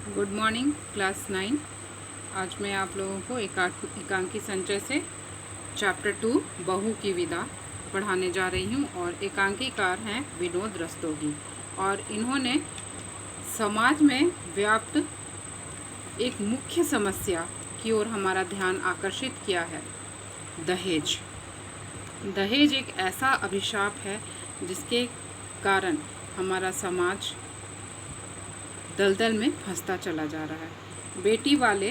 Good morning class 9। आज मैं आप लोगों को एकांकी संचय से चैप्टर 2 बहू की विदा पढ़ाने जा रही हूँ और एकांकीकार हैं विनोद रस्तोगी और इन्होंने समाज में व्याप्त एक मुख्य समस्या की ओर हमारा ध्यान आकर्षित किया है, दहेज। दहेज एक ऐसा अभिशाप है जिसके कारण हमारा समाज दलदल में फंसता चला जा रहा है। बेटी वाले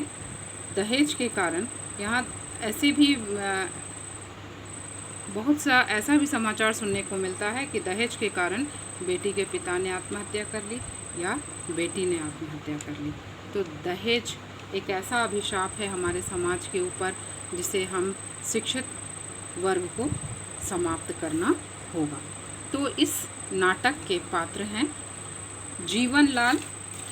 दहेज के कारण यहाँ ऐसे भी बहुत सा ऐसा भी समाचार सुनने को मिलता है कि दहेज के कारण बेटी के पिता ने आत्महत्या कर ली या बेटी ने आत्महत्या कर ली। तो दहेज एक ऐसा अभिशाप है हमारे समाज के ऊपर जिसे हम शिक्षित वर्ग को समाप्त करना होगा। तो इस नाटक के पात्र हैं जीवनलाल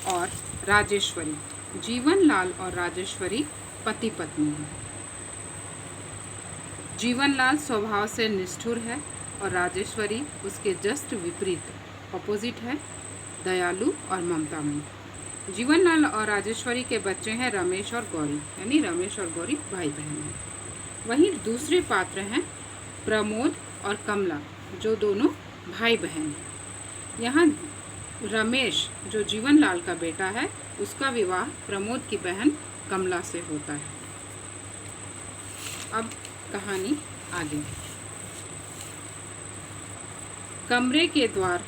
और राजेश्वरी। जीवनलाल और राजेश्वरी पति पत्नी हैं। जीवनलाल स्वभाव से निष्ठुर है और राजेश्वरी उसके जस्ट विपरीत ऑपोजिट है, दयालु और ममतामयी। जीवनलाल और राजेश्वरी के बच्चे हैं रमेश और गौरी, यानी रमेश और गौरी भाई बहन हैं। वहीं दूसरे पात्र हैं प्रमोद और कमला, जो दोनों भाई बहन हैं। यहाँ रमेश जो जीवनलाल का बेटा है, उसका विवाह प्रमोद की बहन कमला से होता है। अब कहानी आगे। कमरे के द्वार,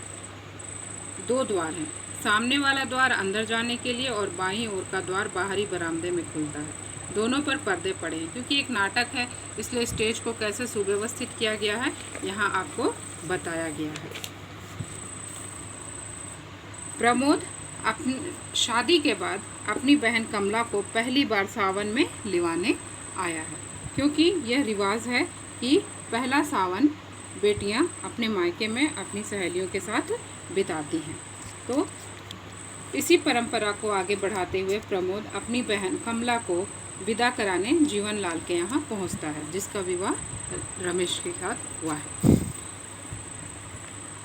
दो द्वार हैं। सामने वाला द्वार अंदर जाने के लिए और बाईं ओर का द्वार बाहरी बरामदे में खुलता है। दोनों पर पर्दे पड़े हैं। क्योंकि एक नाटक है इसलिए स्टेज को कैसे सुव्यवस्थित किया गया है यहाँ आपको बताया गया है। प्रमोद अपनी शादी के बाद अपनी बहन कमला को पहली बार सावन में लिवाने आया है, क्योंकि यह रिवाज है कि पहला सावन बेटियां अपने मायके में अपनी सहेलियों के साथ बिताती हैं। तो इसी परंपरा को आगे बढ़ाते हुए प्रमोद अपनी बहन कमला को विदा कराने जीवनलाल के यहाँ पहुँचता है, जिसका विवाह रमेश के साथ हुआ है।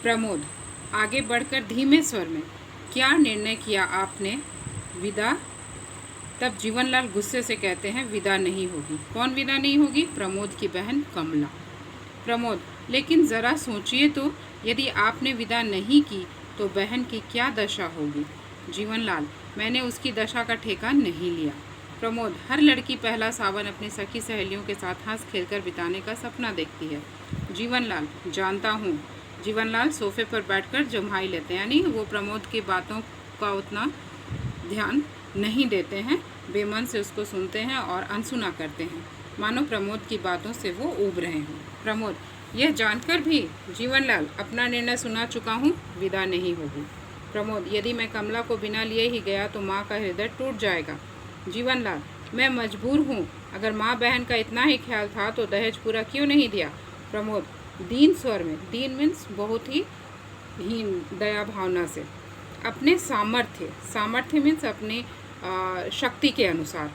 प्रमोद आगे बढ़कर धीमे स्वर में, क्या निर्णय किया आपने? विदा। तब जीवनलाल गुस्से से कहते हैं, विदा नहीं होगी। कौन विदा नहीं होगी? प्रमोद की बहन कमला। प्रमोद, लेकिन ज़रा सोचिए तो, यदि आपने विदा नहीं की तो बहन की क्या दशा होगी? जीवनलाल, मैंने उसकी दशा का ठेका नहीं लिया। प्रमोद, हर लड़की पहला सावन अपनी सखी सहेलियों के साथ हंस खेलकर बिताने का सपना देखती है। जीवनलाल, जानता हूँ। जीवनलाल सोफे पर बैठकर जम्हाई लेते हैं, यानी वो प्रमोद की बातों का उतना ध्यान नहीं देते हैं, बेमन से उसको सुनते हैं और अनसुना करते हैं, मानो प्रमोद की बातों से वो ऊब रहे हों। प्रमोद, यह जानकर भी जीवनलाल, अपना निर्णय सुना चुका हूँ, विदा नहीं होगी। प्रमोद, यदि मैं कमला को बिना लिए ही गया तो माँ का हृदय टूट जाएगा। जीवनलाल, मैं मजबूर हूँ। अगर माँ बहन का इतना ही ख्याल था तो दहेज पूरा क्यों नहीं दिया? प्रमोद दीन स्वर में, दीन मीन्स बहुत ही हीन, दया भावना से, अपने सामर्थ्य मीन्स अपनी शक्ति के अनुसार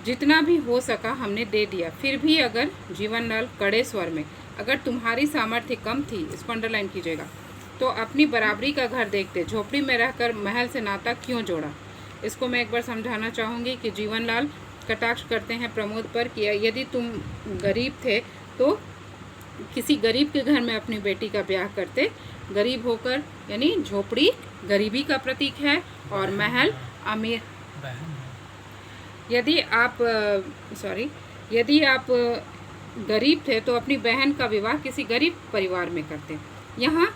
जितना भी हो सका हमने दे दिया। फिर भी अगर, जीवनलाल कड़े स्वर में, अगर तुम्हारी सामर्थ्य कम थी, इसको अंडरलाइन कीजिएगा, तो अपनी बराबरी का घर देखते, झोपड़ी में रहकर महल से नाता क्यों जोड़ा? इसको मैं एक बार समझाना चाहूँगी कि जीवनलाल कटाक्ष करते हैं प्रमोद पर कि यदि तुम गरीब थे तो किसी गरीब के घर में अपनी बेटी का ब्याह करते। गरीब होकर, यानी झोपड़ी गरीबी का प्रतीक है और महल अमीर। यदि आप गरीब थे तो अपनी बहन का विवाह किसी गरीब परिवार में करते। यहाँ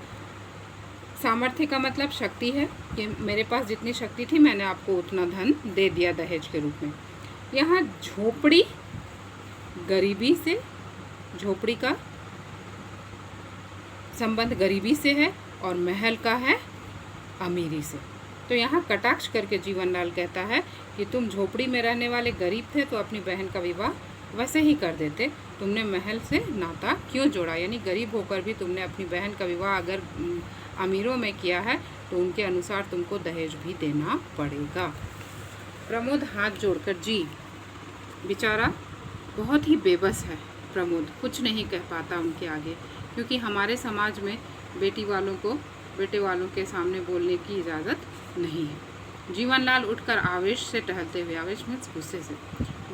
सामर्थ्य का मतलब शक्ति है कि मेरे पास जितनी शक्ति थी मैंने आपको उतना धन दे दिया दहेज के रूप में। यहाँ झोपड़ी गरीबी से, झोपड़ी का संबंध गरीबी से है और महल का है अमीरी से। तो यहाँ कटाक्ष करके जीवनलाल कहता है कि तुम झोपड़ी में रहने वाले गरीब थे तो अपनी बहन का विवाह वैसे ही कर देते, तुमने महल से नाता क्यों जोड़ा? यानी गरीब होकर भी तुमने अपनी बहन का विवाह अगर अमीरों में किया है तो उनके अनुसार तुमको दहेज भी देना पड़ेगा। प्रमोद हाथ जोड़कर, जी। बेचारा बहुत ही बेबस है प्रमोद, कुछ नहीं कह पाता उनके आगे, क्योंकि हमारे समाज में बेटे वालों के सामने बोलने की इजाज़त नहीं है। जीवनलाल उठकर आवेश से टहलते हुए, आवेश मीन्स गुस्से से,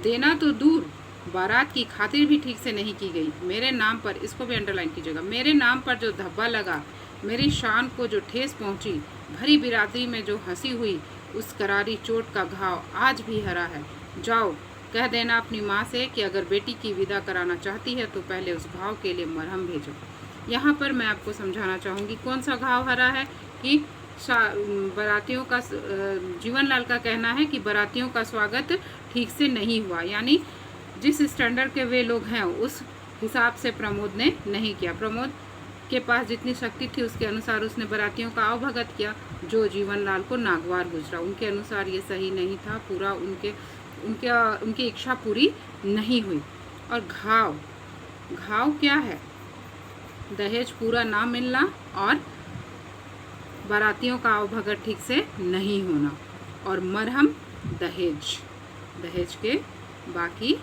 देना तो दूर, बारात की खातिर भी ठीक से नहीं की गई। मेरे नाम पर, इसको भी अंडरलाइन कीजिएगा, मेरे नाम पर जो धब्बा लगा, मेरी शान को जो ठेस पहुंची, भरी बिरादरी में जो हंसी हुई, उस करारी चोट का घाव आज भी हरा है। जाओ कह देना अपनी माँ से कि अगर बेटी की विदा कराना चाहती है तो पहले उस घाव के लिए मरहम भेजो। यहाँ पर मैं आपको समझाना चाहूँगी कौन सा घाव हरा है कि बारातियों का, जीवनलाल का कहना है कि बारातियों का स्वागत ठीक से नहीं हुआ, यानी जिस स्टैंडर्ड के वे लोग हैं उस हिसाब से प्रमोद ने नहीं किया। प्रमोद के पास जितनी शक्ति थी उसके अनुसार उसने बारातियों का आवभगत किया, जो जीवनलाल को नागवार गुजरा। उनके अनुसार ये सही नहीं था, पूरा उनकी इच्छा पूरी नहीं हुई। और घाव क्या है? दहेज पूरा ना मिलना और बारातियों का आवभगत ठीक से नहीं होना, और मरहम दहेज के बाकी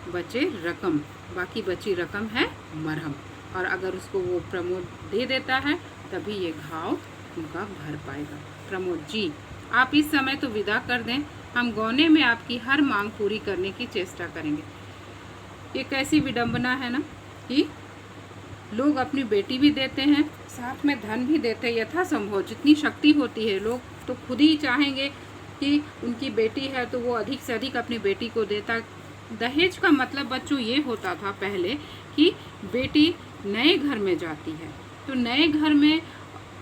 बची रकम है मरहम, और अगर उसको वो प्रमोद दे देता है तभी ये घाव उनका भर पाएगा। प्रमोद जी, आप इस समय तो विदा कर दें, हम गौने में आपकी हर मांग पूरी करने की चेष्टा करेंगे। ये कैसी विडंबना है ना कि लोग अपनी बेटी भी देते हैं, साथ में धन भी देते हैं, यथासंभव जितनी शक्ति होती है। लोग तो खुद ही चाहेंगे कि उनकी बेटी है तो वो अधिक से अधिक अपनी बेटी को देता। दहेज का मतलब बच्चों ये होता था पहले कि बेटी नए घर में जाती है तो नए घर में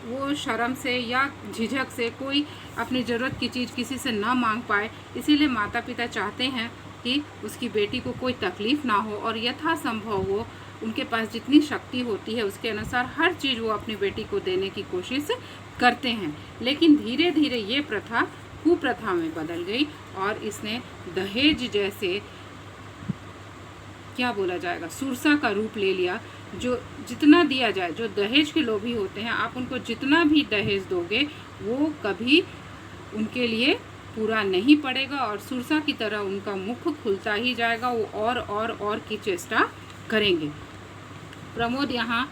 वो शर्म से या झिझक से कोई अपनी ज़रूरत की चीज़ किसी से ना मांग पाए, इसीलिए माता पिता चाहते हैं कि उसकी बेटी को कोई तकलीफ़ ना हो, और यथासंभव वो उनके पास जितनी शक्ति होती है उसके अनुसार हर चीज़ वो अपनी बेटी को देने की कोशिश करते हैं। लेकिन धीरे धीरे ये प्रथा कुप्रथा में बदल गई और इसने दहेज जैसे, क्या बोला जाएगा, सुरसा का रूप ले लिया। जो जितना दिया जाए, जो दहेज के लोभी होते हैं, आप उनको जितना भी दहेज दोगे वो कभी उनके लिए पूरा नहीं पड़ेगा और सुरसा की तरह उनका मुख खुलता ही जाएगा, वो और की चेष्टा करेंगे। प्रमोद यहाँ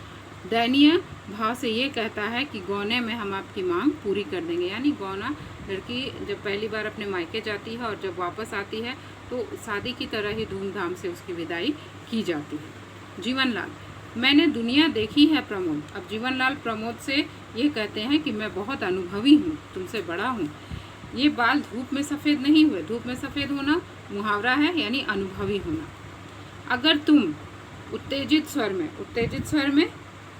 दयनीय भाव से ये कहता है कि गौने में हम आपकी मांग पूरी कर देंगे, यानी गौना, लड़की जब पहली बार अपने मायके जाती है और जब वापस आती है तो शादी की तरह ही धूमधाम से उसकी विदाई की जाती है। जीवनलाल, मैंने दुनिया देखी है प्रमोद। अब जीवनलाल प्रमोद से ये कहते हैं कि मैं बहुत अनुभवी हूँ, तुमसे बड़ा हूँ। ये बाल धूप में सफ़ेद नहीं हुए, धूप में सफ़ेद होना मुहावरा है, यानी अनुभवी होना। अगर तुम उत्तेजित स्वर में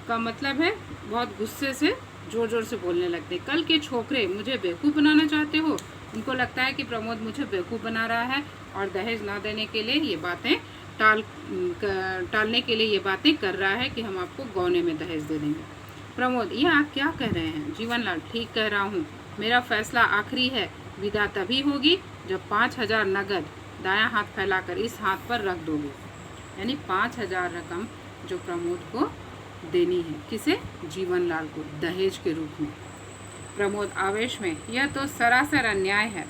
का मतलब है बहुत गुस्से से जोर जोर से बोलने लगते, कल के छोकरे मुझे बेवकूफ़ बनाना चाहते हो। उनको लगता है कि प्रमोद मुझे बेवकूफ़ बना रहा है और दहेज ना देने के लिए ये बातें टालने के लिए ये बातें कर रहा है कि हम आपको गौने में दहेज दे देंगे। प्रमोद, ये आप क्या कह रहे हैं? जीवनलाल, ठीक कह रहा हूँ, मेरा फैसला आखिरी है। विदा तभी होगी जब 5,000 नगद दायां हाथ फैलाकर इस हाथ पर रख दोगे, यानी 5,000 रकम जो प्रमोद को देनी है। किसे? जीवनलाल को, दहेज के रूप में। प्रमोद आवेश में, यह तो सरासर अन्याय है।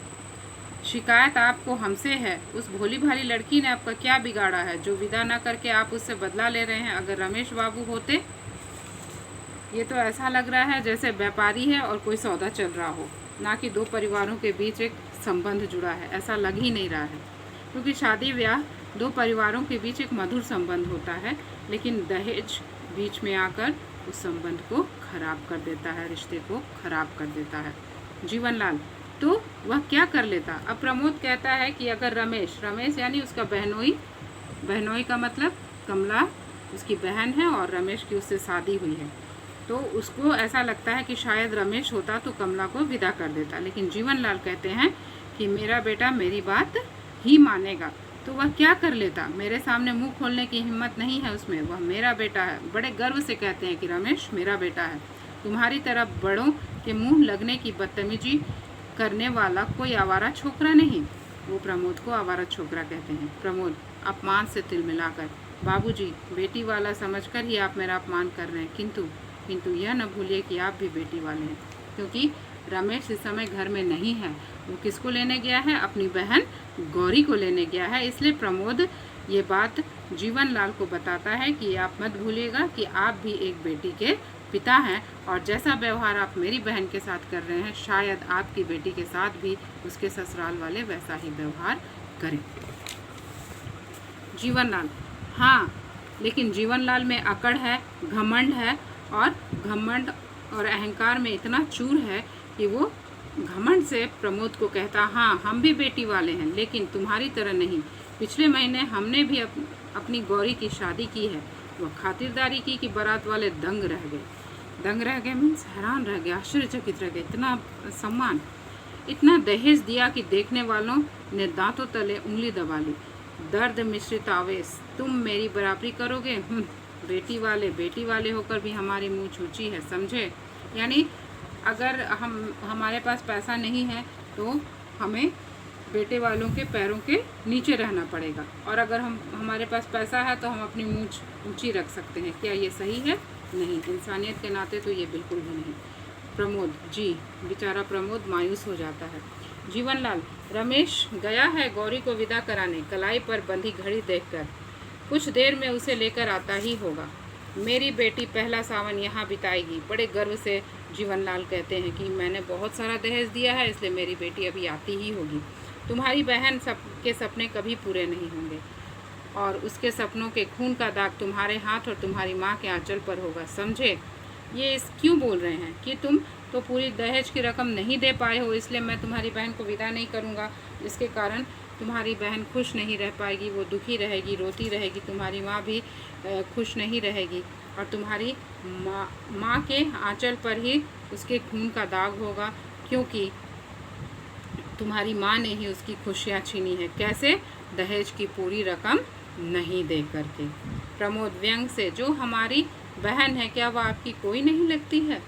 शिकायत आपको हमसे है। उस भोली भाली लड़की ने आपका क्या बिगाड़ा है जो विदा न करके आप उससे बदला ले रहे हैं? अगर रमेश बाबू होते, ये तो ऐसा लग रहा है जैसे व्यापारी है और कोई सौदा चल रहा हो, ना कि दो परिवारों के बीच एक संबंध जुड़ा है। ऐसा लग ही नहीं रहा है, क्योंकि शादी ब्याह दो परिवारों के बीच एक मधुर संबंध होता है, लेकिन दहेज बीच में आकर उस संबंध को खराब कर देता है, रिश्ते को खराब कर देता है। जीवनलाल, तो वह क्या कर लेता? अब प्रमोद कहता है कि अगर रमेश यानी उसका बहनोई का मतलब कमला उसकी बहन है और रमेश की उससे शादी हुई है, तो उसको ऐसा लगता है कि शायद रमेश होता तो कमला को विदा कर देता। लेकिन जीवनलाल कहते हैं कि मेरा बेटा मेरी बात ही मानेगा, तो वह क्या कर लेता? मेरे सामने मुंह खोलने की हिम्मत नहीं है उसमें, वह मेरा बेटा है। बड़े गर्व से कहते हैं कि रमेश मेरा बेटा है। तुम्हारी तरह बड़ों के मुंह लगने की बदतमीजी करने वाला कोई आवारा छोकरा नहीं। वो प्रमोद को आवारा छोकरा कहते हैं। प्रमोद अपमान से तिल मिलाकर, बाबूजी बेटी वाला समझकर ही आप मेरा अपमान कर रहे हैं, किंतु यह न भूलिए कि आप भी बेटी वाले हैं। क्योंकि रमेश इस समय घर में नहीं है, वो किसको लेने गया है? अपनी बहन गौरी को लेने गया है। इसलिए प्रमोद ये बात जीवनलाल को बताता है कि आप मत भूलिएगा कि आप भी एक बेटी के पिता हैं और जैसा व्यवहार आप मेरी बहन के साथ कर रहे हैं शायद आपकी बेटी के साथ भी उसके ससुराल वाले वैसा ही व्यवहार करें। जीवनलाल, हाँ, लेकिन जीवनलाल में अकड़ है, घमंड है, और घमंड और अहंकार में इतना चूर है कि वो घमंड से प्रमोद को कहता, हाँ हम भी बेटी वाले हैं लेकिन तुम्हारी तरह नहीं। पिछले महीने हमने भी अपनी गौरी की शादी की है। वह खातिरदारी की कि बारात वाले दंग रह गए मीन्स हैरान रह गए, आश्चर्यचकित रह गए। इतना सम्मान, इतना दहेज दिया कि देखने वालों ने दांतों तले उंगली दबा ली। दर्द मिश्रित आवेश, तुम मेरी बराबरी करोगे? बेटी वाले होकर भी हमारी मुँह ऊंची है, समझे? यानी अगर हमारे पास पैसा नहीं है तो हमें बेटे वालों के पैरों के नीचे रहना पड़ेगा, और अगर हमारे पास पैसा है तो हम अपनी मूंछ ऊंची रख सकते हैं। क्या ये सही है? नहीं, इंसानियत के नाते तो ये बिल्कुल भी नहीं। प्रमोद, जी। बेचारा प्रमोद मायूस हो जाता है। जीवनलाल, रमेश गया है गौरी को विदा कराने, कलाई पर बंधी घड़ी देखकर। कुछ देर में उसे लेकर आता ही होगा। मेरी बेटी पहला सावन यहाँ बिताएगी। बड़े गर्व से जीवनलाल कहते हैं कि मैंने बहुत सारा दहेज दिया है इसलिए मेरी बेटी अभी आती ही होगी। तुम्हारी बहन के सपने कभी पूरे नहीं होंगे और उसके सपनों के खून का दाग तुम्हारे हाथ और तुम्हारी माँ के आंचल पर होगा, समझे? ये क्यों बोल रहे हैं कि तुम तो पूरी दहेज की रकम नहीं दे पाए हो इसलिए मैं तुम्हारी बहन को विदा नहीं करूँगा, जिसके कारण तुम्हारी बहन खुश नहीं रह पाएगी, वो दुखी रहेगी, रोती रहेगी। तुम्हारी माँ भी खुश नहीं रहेगी और तुम्हारी माँ के आंचल पर ही उसके खून का दाग होगा, क्योंकि तुम्हारी माँ ने ही उसकी खुशियाँ छीनी है। कैसे? दहेज की पूरी रकम नहीं दे करके। प्रमोद व्यंग से, जो हमारी बहन है क्या वह आपकी कोई नहीं लगती है?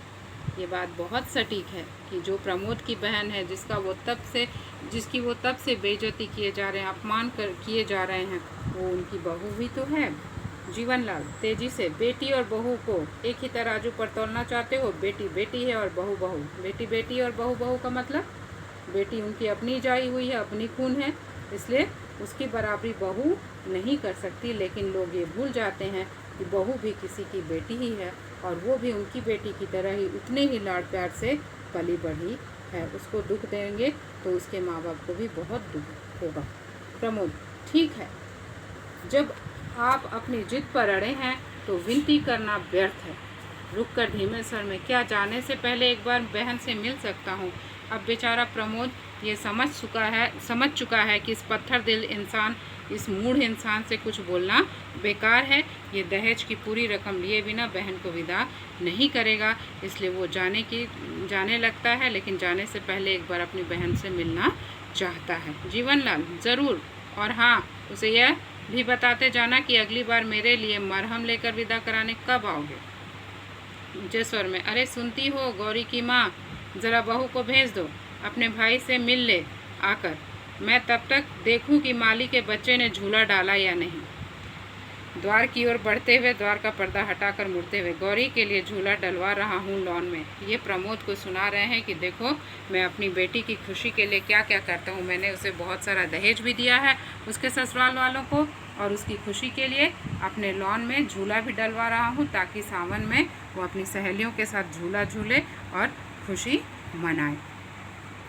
ये बात बहुत सटीक है कि जो प्रमोद की बहन है जिसकी वो तब से बेइज्जती किए जा रहे हैं, अपमान किए जा रहे हैं, वो उनकी बहू भी तो है। जीवनलाल तेजी से, बेटी और बहू को एक ही तराजू पर तोलना चाहते हो? बेटी बेटी है और बहू बहू। बेटी बेटी और बहू बहू का मतलब? बेटी उनकी अपनी जाई हुई है, अपनी खून है, इसलिए उसकी बराबरी बहू नहीं कर सकती। लेकिन लोग ये भूल जाते हैं कि बहू भी किसी की बेटी ही है और वो भी उनकी बेटी की तरह ही उतने ही लाड़ प्यार से पली बढ़ी है। उसको दुख देंगे तो उसके माँ बाप को भी बहुत दुख होगा। प्रमोद, ठीक है, जब आप अपनी जिद पर अड़े हैं तो विनती करना व्यर्थ है। रुक कर धीमे स्वर में, क्या जाने से पहले एक बार बहन से मिल सकता हूँ? अब बेचारा प्रमोद ये समझ चुका है कि इस पत्थर दिल इंसान, इस मूढ़ इंसान से कुछ बोलना बेकार है। ये दहेज की पूरी रकम लिए बिना बहन को विदा नहीं करेगा, इसलिए वो जाने लगता है, लेकिन जाने से पहले एक बार अपनी बहन से मिलना चाहता है। जीवनलाल, ज़रूर, और हाँ, उसे यह भी बताते जाना कि अगली बार मेरे लिए मरहम लेकर विदा कराने कब आओगे? ऊंचे स्वर में, अरे सुनती हो गौरी की माँ, ज़रा बहू को भेज दो, अपने भाई से मिल ले आकर। मैं तब तक देखूं कि माली के बच्चे ने झूला डाला या नहीं। द्वार की ओर बढ़ते हुए द्वार का पर्दा हटाकर मुड़ते हुए, गौरी के लिए झूला डलवा रहा हूँ लॉन में। ये प्रमोद को सुना रहे हैं कि देखो मैं अपनी बेटी की खुशी के लिए क्या क्या करता हूँ। मैंने उसे बहुत सारा दहेज भी दिया है उसके ससुराल वालों को, और उसकी खुशी के लिए अपने लॉन में झूला भी डलवा रहा हूँ ताकि सावन में वो अपनी सहेलियों के साथ झूला झूले और खुशी मनाए।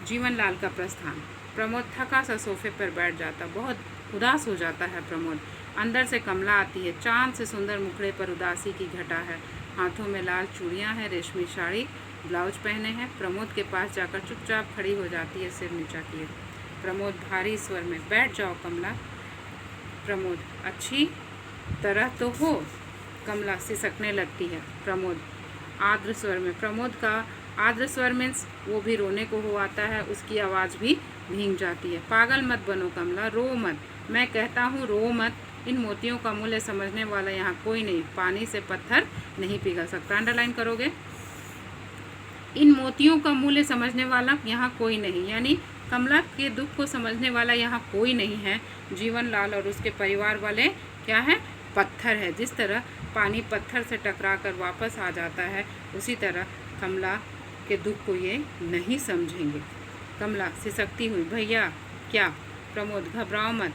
जीवनलाल का प्रस्थान। प्रमोद थका सा सोफे पर बैठ जाता, बहुत उदास हो जाता है प्रमोद। अंदर से कमला आती है, चांद से सुंदर मुखड़े पर उदासी की घटा है, हाथों में लाल चूड़ियां हैं, रेशमी साड़ी ब्लाउज पहने हैं। प्रमोद के पास जाकर चुपचाप खड़ी हो जाती है, सिर नीचा किए। प्रमोद भारी स्वर में, बैठ जाओ कमला। प्रमोद, अच्छी तरह तो हो। कमला सिसकने लगती है। प्रमोद आर्द्र स्वर में, प्रमोद का आर्द्र स्वर मीन्स वो भी रोने को हो आता है, उसकी आवाज़ भी भींग जाती है। पागल मत बनो कमला, रो मत, मैं कहता हूँ रो मत। इन मोतियों का मूल्य समझने वाला यहाँ कोई नहीं, पानी से पत्थर नहीं पिघल सकता। अंडरलाइन करोगे? इन मोतियों का मूल्य समझने वाला यहाँ कोई नहीं, यानी कमला के दुख को समझने वाला यहाँ कोई नहीं है। जीवनलाल और उसके परिवार वाले क्या है? पत्थर है। जिस तरह पानी पत्थर से टकरा कर वापस आ जाता है, उसी तरह कमला के दुख को ये नहीं समझेंगे। कमला सिसकती हुई, भैया क्या? प्रमोद, घबराओ मत,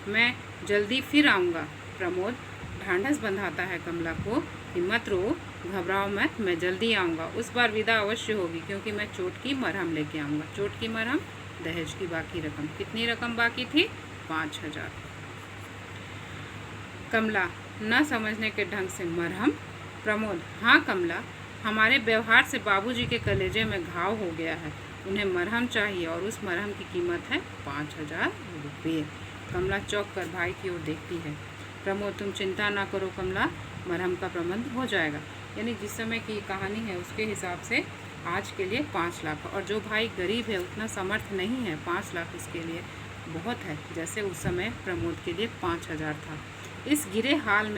मैं जल्दी फिर आऊँगा। प्रमोद ढांढस बंधाता है कमला को कि मत रो, घबराओ मत, मैं जल्दी आऊँगा। उस बार विदा अवश्य होगी, क्योंकि मैं चोट की मरहम लेके आऊँगा। चोट की मरहम, दहेज की बाकी रकम। कितनी रकम बाकी थी? 5,000। कमला, न समझने के ढंग से मरहम। प्रमोद, हाँ कमला, हमारे व्यवहार से बाबूजी के कलेजे में घाव हो गया है, उन्हें मरहम चाहिए और उस मरहम की कीमत है 5,000 रुपये। कमला चौंक कर भाई की ओर देखती है। प्रमोद, तुम चिंता ना करो कमला, मरहम का प्रबंध हो जाएगा। यानी जिस समय की कहानी है उसके हिसाब से आज के लिए 5 लाख, और जो भाई गरीब है, उतना समर्थ नहीं है, 5 लाख उसके लिए बहुत है, जैसे उस समय प्रमोद के लिए 5,000 था। इस गिरे हाल में